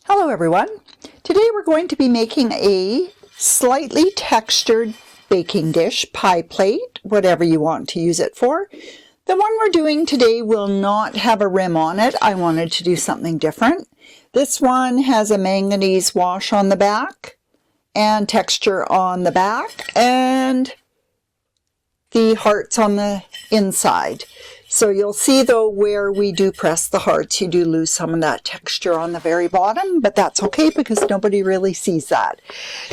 Hello everyone. Today we're going to be making a slightly textured baking dish, pie plate, whatever you want to use it for. The one we're doing today will not have a rim on it. I wanted to do something different. This one has a manganese wash on the back and texture on the back and the hearts on the inside. So you'll see though where we do press the hearts, you do lose some of that texture on the very bottom, but that's okay because nobody really sees that.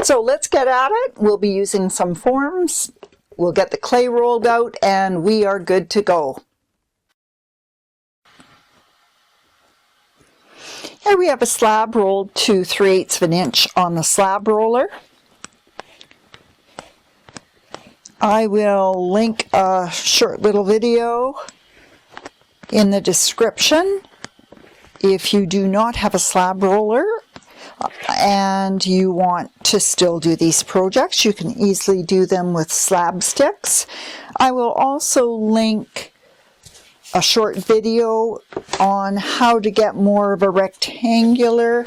So let's get at it. We'll be using some forms. We'll get the clay rolled out and we are good to go. Here we have a slab rolled to 3/8 of an inch on the slab roller. I will link a short little video in the description. If you do not have a slab roller and you want to still do these projects, you can easily do them with slab sticks. I will also link a short video on how to get more of a rectangular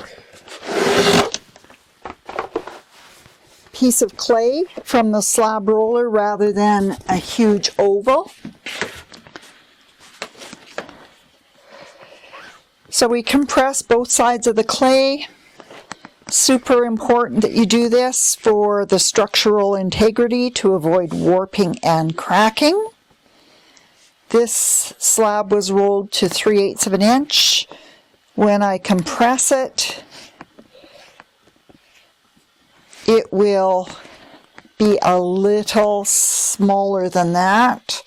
piece of clay from the slab roller rather than a huge oval. So we compress both sides of the clay. Super important that you do this for the structural integrity to avoid warping and cracking. This slab was rolled to 3/8 of an inch. When I compress it, it will be a little smaller than that,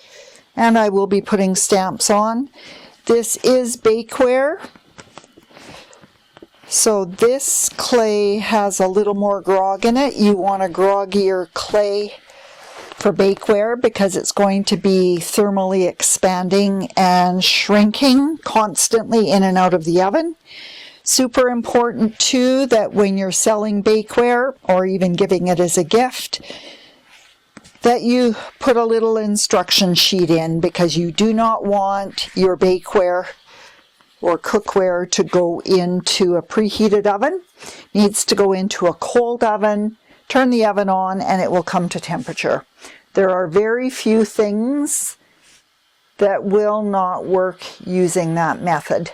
and I will be putting stamps on. This is bakeware, so this clay has a little more grog in it. You want a groggier clay for bakeware because it's going to be thermally expanding and shrinking constantly in and out of the oven. Super important too that when you're selling bakeware or even giving it as a gift, that you put a little instruction sheet in, because you do not want your bakeware or cookware to go into a preheated oven. It needs to go into a cold oven. Turn the oven on and it will come to temperature. There are very few things that will not work using that method.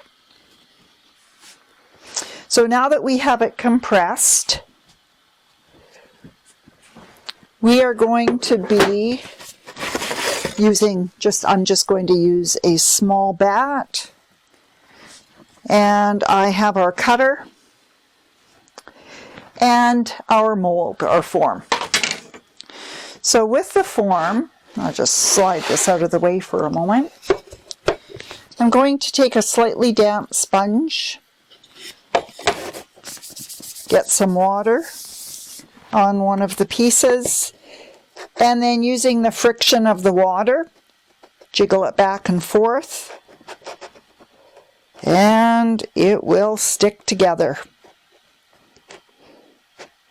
So now that we have it compressed, we are going to be using I'm just going to use a small bat, and I have our cutter and our mold or form. So with the form, I'll just slide this out of the way for a moment. I'm going to take a slightly damp sponge, get some water on one of the pieces, and then using the friction of the water, jiggle it back and forth, and it will stick together.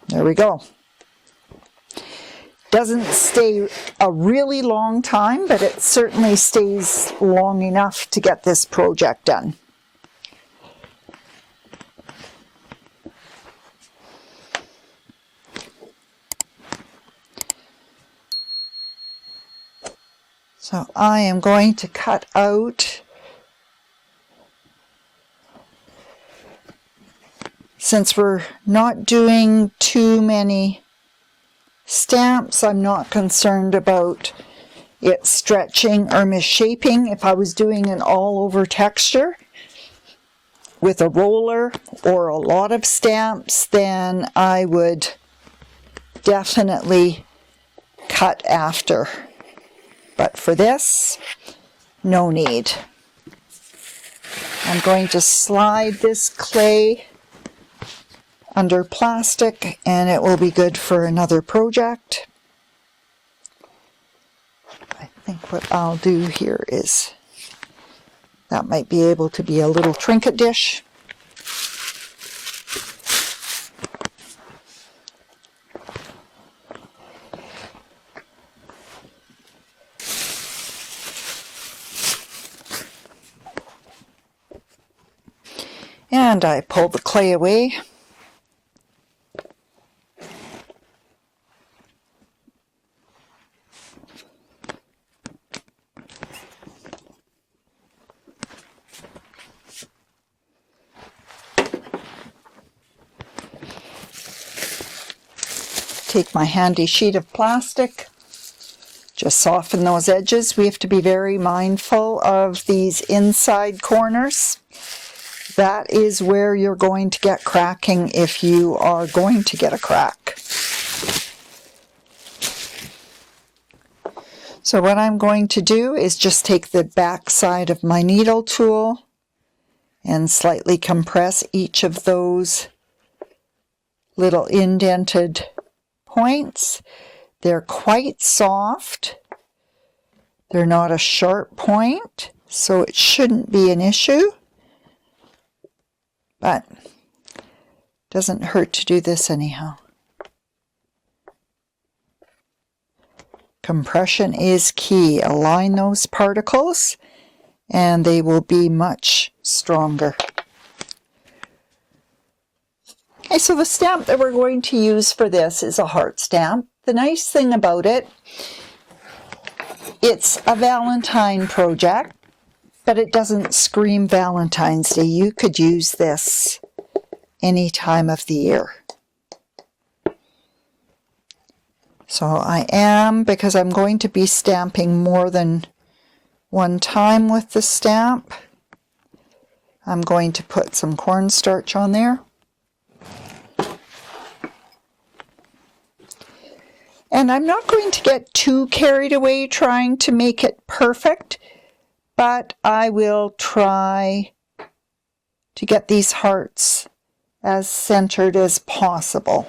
There we go. Doesn't stay a really long time, but it certainly stays long enough to get this project done. So I am going to cut out, since we're not doing too many stamps, I'm not concerned about it stretching or misshaping. If I was doing an all-over texture with a roller or a lot of stamps, then I would definitely cut after. But for this, no need. I'm going to slide this clay under plastic and it will be good for another project. I think what I'll do here is, that might be able to be a little trinket dish. And I pull the clay away. Take my handy sheet of plastic, just soften those edges. We have to be very mindful of these inside corners. That is where you're going to get cracking if you are going to get a crack. So what I'm going to do is just take the back side of my needle tool and slightly compress each of those little indented points. They're quite soft. They're not a sharp point, so it shouldn't be an issue. But it doesn't hurt to do this anyhow. Compression is key. Align those particles and they will be much stronger. Okay, so the stamp that we're going to use for this is a heart stamp. The nice thing about it, it's a Valentine project, but it doesn't scream Valentine's Day. You could use this any time of the year. So I am, because I'm going to be stamping more than one time with the stamp, I'm going to put some cornstarch on there. And I'm not going to get too carried away trying to make it perfect, but I will try to get these hearts as centered as possible.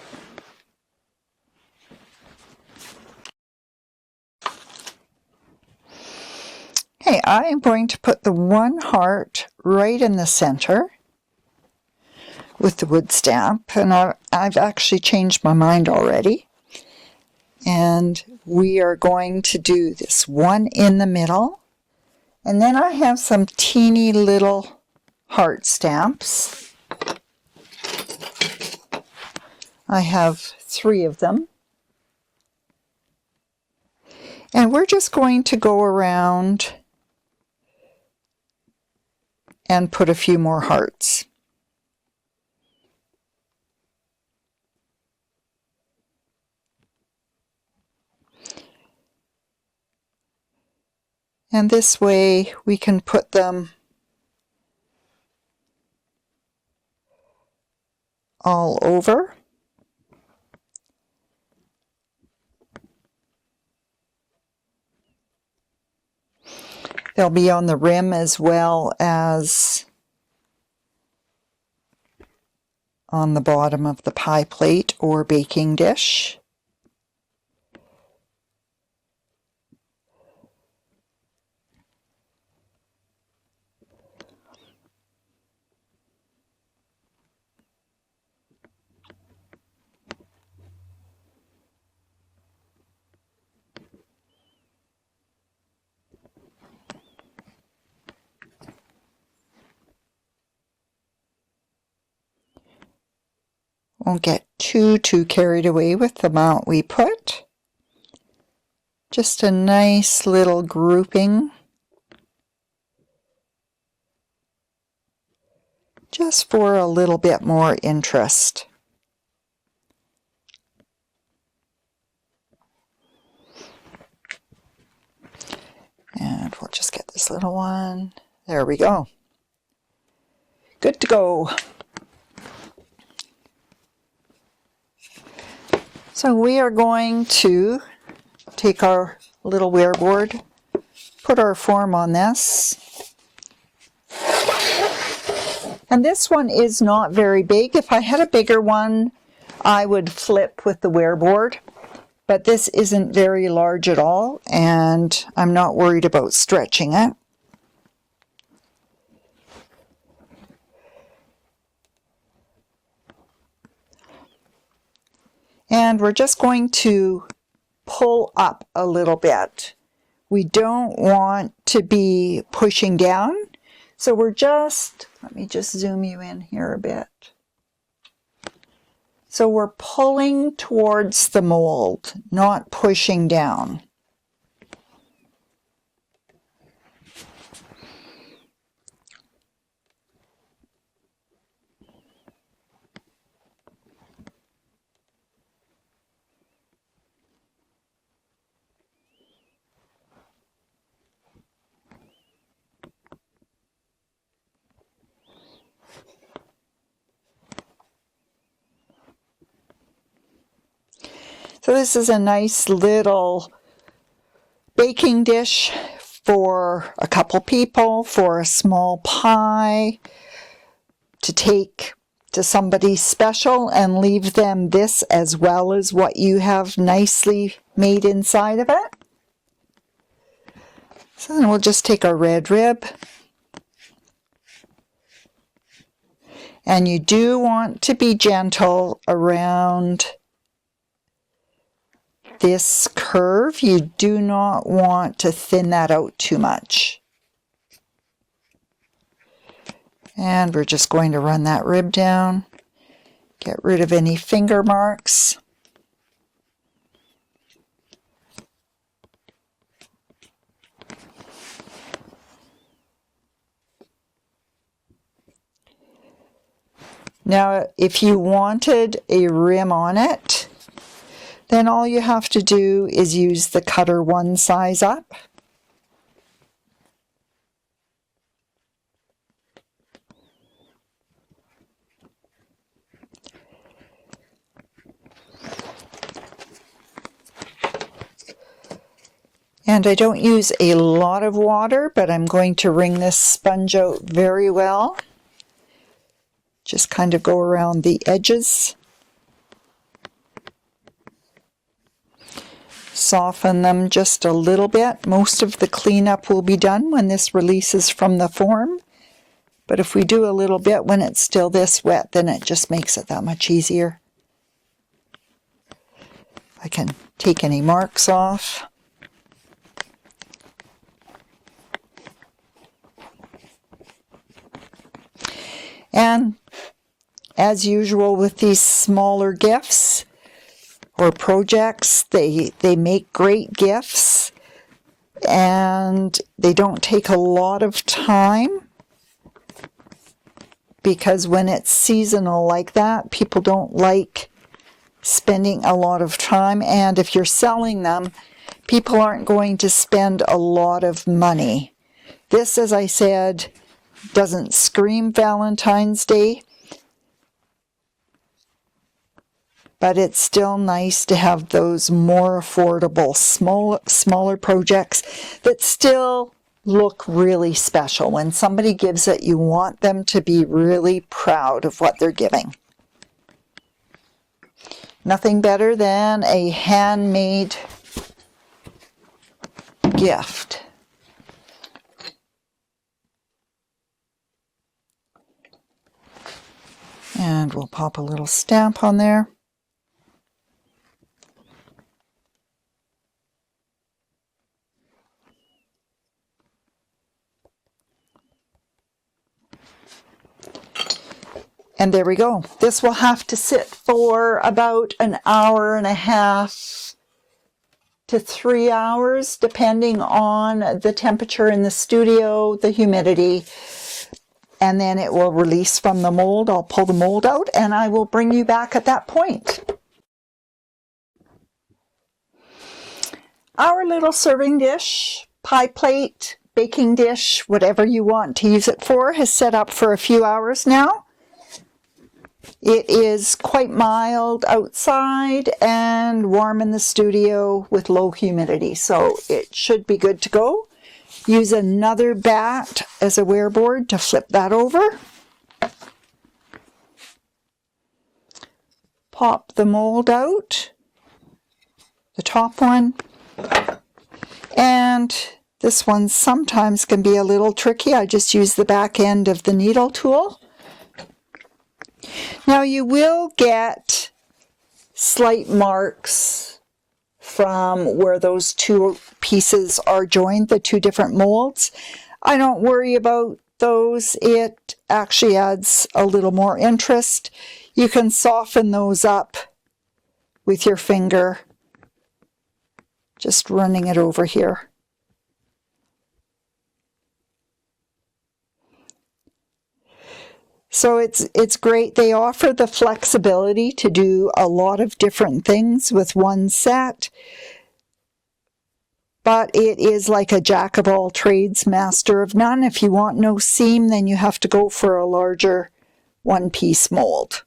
Okay, I am going to put the one heart right in the center with the wood stamp, and I've actually changed my mind already. And we are going to do this one in the middle. And then I have some teeny little heart stamps. I have 3 of them. And we're just going to go around and put a few more hearts. And this way we can put them all over. They'll be on the rim as well as on the bottom of the pie plate or baking dish. Won't get too carried away with the amount we put. Just a nice little grouping. Just for a little bit more interest. And we'll just get this little one. There we go. Good to go. So we are going to take our little wear board, put our form on this. And this one is not very big. If I had a bigger one, I would flip with the wear board. But this isn't very large at all, and I'm not worried about stretching it. And we're just going to pull up a little bit. We don't want to be pushing down, so we're just Let me just zoom you in here a bit. So we're pulling towards the mold, not pushing down. So this is a nice little baking dish for a couple people, for a small pie, to take to somebody special and leave them this as well as what you have nicely made inside of it. So then we'll just take our red rib. And you do want to be gentle around this curve. You do not want to thin that out too much. And we're just going to run that rib down, get rid of any finger marks. Now, if you wanted a rim on it, then all you have to do is use the cutter one size up. And I don't use a lot of water, but I'm going to wring this sponge out very well. Just kind of go around the edges. Soften them just a little bit. Most of the cleanup will be done when this releases from the form. But if we do a little bit when it's still this wet, then it just makes it that much easier. I can take any marks off. And as usual with these smaller gifts or projects, they make great gifts and they don't take a lot of time, because when it's seasonal like that, people don't like spending a lot of time, and if you're selling them, people aren't going to spend a lot of money. This, as I said, doesn't scream Valentine's Day, but it's still nice to have those more affordable, smaller projects that still look really special. When somebody gives it, you want them to be really proud of what they're giving. Nothing better than a handmade gift. And we'll pop a little stamp on there. And there we go. This will have to sit for about an hour and a half to 3 hours, depending on the temperature in the studio, the humidity, and then it will release from the mold. I'll pull the mold out and I will bring you back at that point. Our little serving dish, pie plate, baking dish, whatever you want to use it for, has set up for a few hours now. It is quite mild outside and warm in the studio with low humidity, so it should be good to go. Use another bat as a wear board to flip that over. Pop the mold out, the top one, and this one sometimes can be a little tricky. I just use the back end of the needle tool. Now you will get slight marks from where those two pieces are joined, the two different molds. I don't worry about those, it actually adds a little more interest. You can soften those up with your finger, just running it over here. So it's great. They offer the flexibility to do a lot of different things with one set, but it is like a jack of all trades, master of none. If you want no seam, then you have to go for a larger one-piece mold.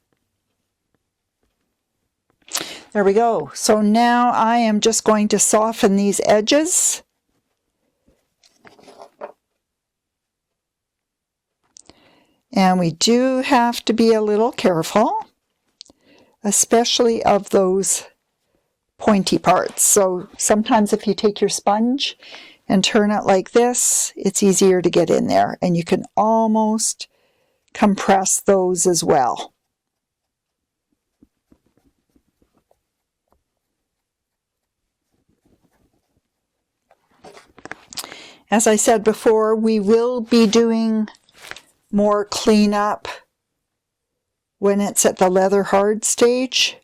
There we go. So now I am just going to soften these edges. And we do have to be a little careful, especially of those pointy parts. So sometimes if you take your sponge and turn it like this, it's easier to get in there, and you can almost compress those as well. As I said before, we will be doing more cleanup when it's at the leather hard stage.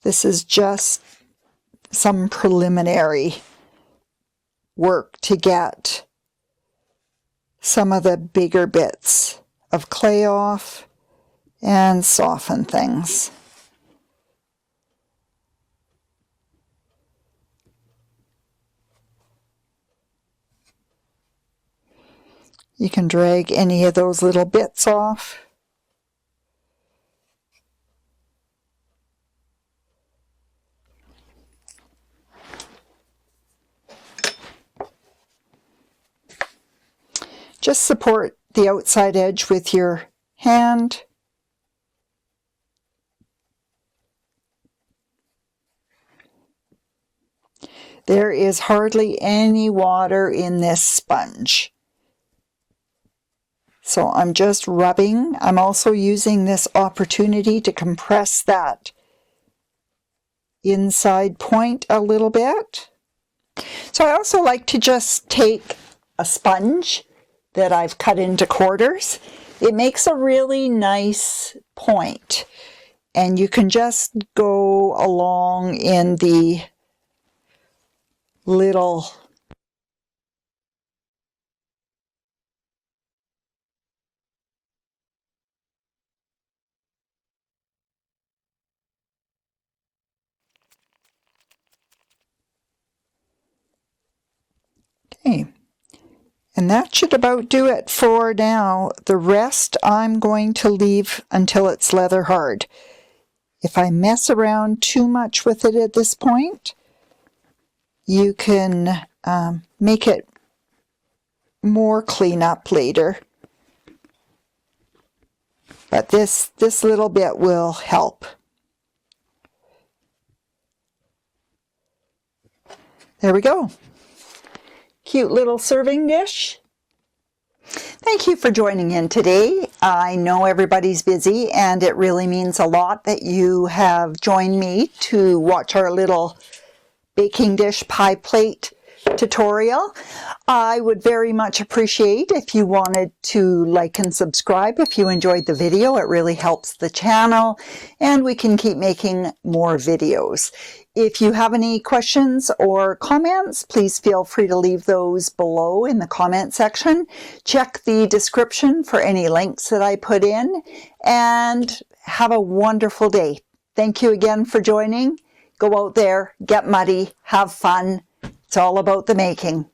This is just some preliminary work to get some of the bigger bits of clay off and soften things. You can drag any of those little bits off. Just support the outside edge with your hand. There is hardly any water in this sponge. So I'm just rubbing. I'm also using this opportunity to compress that inside point a little bit. So I also like to just take a sponge that I've cut into quarters. It makes a really nice point, and you can just go along in the little okay. And that should about do it for now. The rest I'm going to leave until it's leather hard. If I mess around too much with it at this point, you can make it more cleanup later. But this little bit will help. There we go. Cute little serving dish. Thank you for joining in today. I know everybody's busy, and it really means a lot that you have joined me to watch our little baking dish pie plate tutorial. I would very much appreciate if you wanted to like and subscribe if you enjoyed the video. It really helps the channel, and we can keep making more videos. If you have any questions or comments, please feel free to leave those below in the comment section. Check the description for any links that I put in, and have a wonderful day. Thank you again for joining. Go out there, get muddy, have fun. It's all about the making.